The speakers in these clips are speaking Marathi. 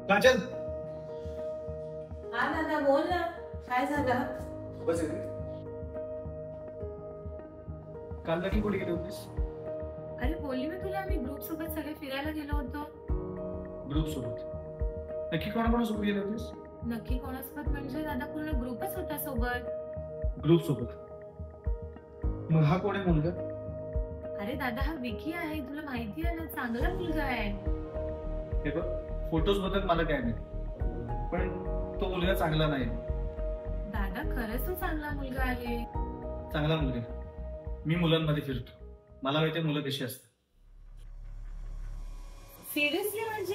काजल, हा दादा बोल ना, काय झालं? बस इथे. काल नक्की कुठे गेली होतीस? अरे बोलली मी तुला, आम्ही ग्रुप सोबत सगळे फिरायला गेलो होतो. ग्रुप सोबत? नक्की कोणाकोणासोबत गेली होतीस? नक्की कोणासोबत म्हणजे दादा पूर्ण ग्रुपच होता सोबत. ग्रुप सोबत? मग हा कोण आहे मुलगा? अरे दादा हा विकी आहे, तुला माहिती आहे ना, चांगला मुलगा आहे. हे बघ, फोटोज बद्दल मला काय नाही, पण तो मुलगा चांगला नाही. दादा खरंच तो चांगला मुलगा आहे. चांगला मुलगा. मी मुलांमध्ये फिरतो, मला माहिती मुलं कशी असतात. सिरियसली म्हणजे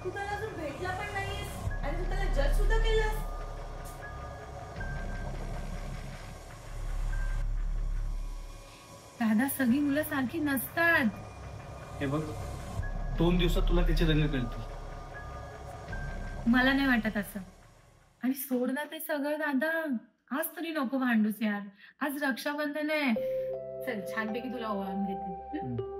तू त्याला अजून भेटला पण नाहीस आणि तू त्याला जज सुद्धा केलंस? दादा सगळी मुलं सारखी नसतात. हे बघ, 2 दिवसात तुला त्याचे रंग कळतील. मला नाही वाटत असं. आणि सोड ना ते सगळं दादा, आज तरी नको भांडूस यार. आज रक्षाबंधन आहे. चल छानपैकी तुला ओवाळून घेते.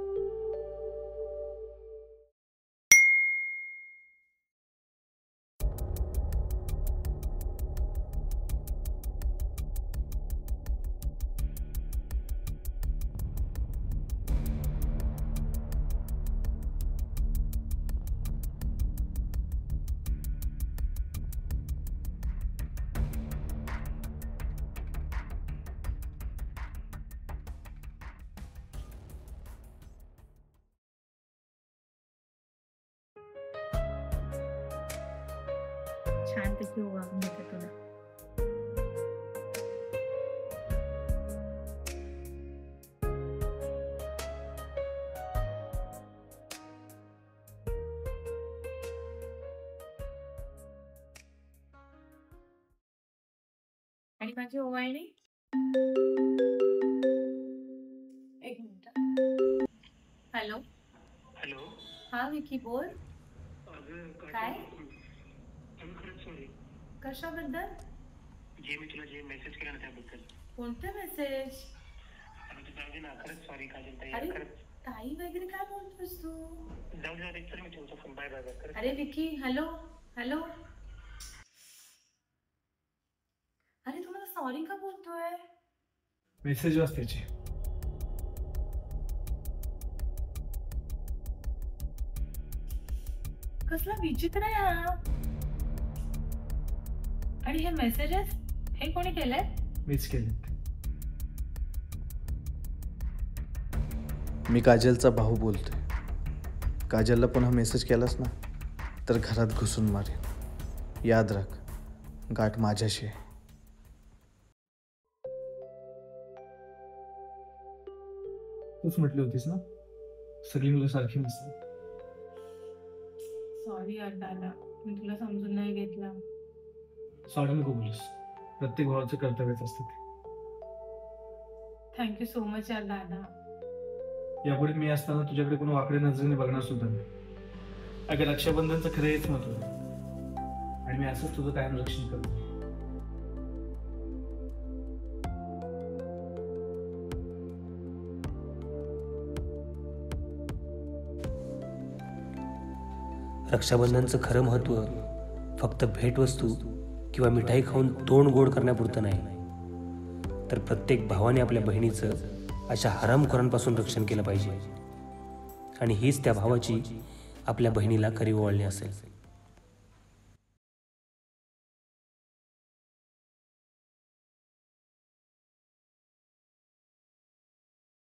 छानपैकी ओवाळून घेते तुला. आणि माझी ओवाळणी. एक मिनिट. हॅलो. हॅलो. हा विकी बोल. काय? सॉरी. कशाबद्दल? मी तुला मेसेज केला ना त्याबद्दल. कोणते मेसेज? जाऊ ना, खरंच सॉरी काजल ताई. अरे ताई वगैरे काय बोलतोस तू? जाऊ दे तर मी तुमचा फोन बाय बाय. अरे विकी हॅलो हॅलो. अरे तू मला सॉरी का बोलतोय? मेसेज वाच त्याची. कसला विचित्र आहे हा. आणि हे मेसेजेस हे कोणी केलंय? मीच केले. मी काजलचा भाऊ बोलतोय. काजलला पुन्हा मेसेज केलास ना तर घरात घुसून मारेन. याद राख, गाठ माझ्याशी आहे. तूच म्हटली होतीस ना, सगळी मुलं सारखी नसतात. सॉरी यार दादा, मी तुला समजून नाही घेतला. सॉरी नको बोलूस, प्रत्येक भावाचं कर्तव्यच असतं ते. थँक्यू सो मच यार दादा. यापुढे मी असताना तुझ्याकडे कोण वाकड्या नजरेने बघणार सुद्धा नाही. अगं रक्षाबंधनचं खरं हेच महत्व आहे आणि मी असंच तुझं कायम रक्षण करतो. रक्षाबंधनचं खरं महत्त्व फक्त भेटवस्तू किंवा मिठाई खाऊन तोंड गोड करण्यापुरतं नाही, तर प्रत्येक भावाने आपल्या बहिणीचं अशा हरामखोरांपासून रक्षण केलं पाहिजे. आणि हीच त्या भावाची आपल्या बहिणीला खरी ओवाळणी असेल.